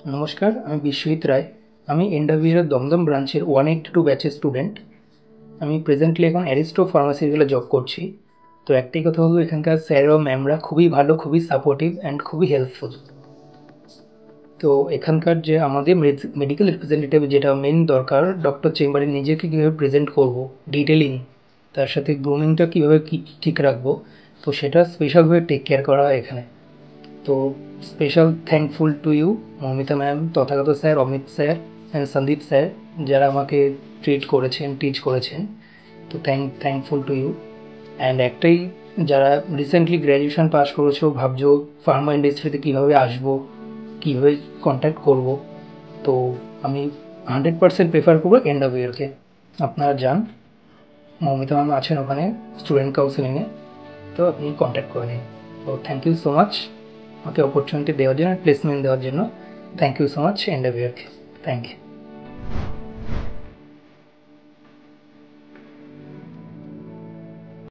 নমস্কার, আমি বিশ্বজিৎ রায়। আমি এন্ডাভিয়ার দমদম ব্রাঞ্চের 182 ব্যাচের স্টুডেন্ট। আমি প্রেজেন্টলি এখন অ্যারিস্টো ফার্মাসিউটিক্যালে জব করছি। তো একটাই কথা বলবো, এখানকার স্যার ও ম্যামরা খুবই ভালো, খুবই সাপোর্টিভ অ্যান্ড খুবই হেল্পফুল। তো এখানকার যে আমাদের মেডিকেল রিপ্রেজেন্টেটিভ, যেটা মেন দরকার, ডক্টর চেম্বারে নিজেকে কীভাবে প্রেজেন্ট করব, ডিটেলিং, তার সাথে গ্রুমিংটা কীভাবে ঠিক রাখবো, তো সেটা স্পেশালভাবে টেক কেয়ার করা হয় এখানে। তো special thankful to you Moumita ma'am, Tathagata sir, Amit sir and Sandeep sir, যারা আমাকে ট্রিট করেছেন, টিচ করেছেন। তো থ্যাঙ্কফুল টু ইউ। অ্যান্ড একটাই, যারা রিসেন্টলি গ্র্যাজুয়েশন পাস করেছো, ভাবছো ফার্মা ইন্ডাস্ট্রিতে কীভাবে আসবো, কীভাবে কন্ট্যাক্ট করব, তো আমি 100% প্রেফার করবো এন্ডাভিয়ারকে। আপনারা যান, মৌমিতা ম্যাম আছেন ওখানে স্টুডেন্ট কাউন্সিলিংয়ে, তো আপনি কন্ট্যাক্ট করে নিন। তো থ্যাংক ইউ সো মাচ আমাকে অপরচুনিটি দেওয়ার জন্য, প্লেসমেন্ট দেওয়ার জন্য। থ্যাংক ইউ সো মাচ এন্ডাভিয়ারকে। Thank you.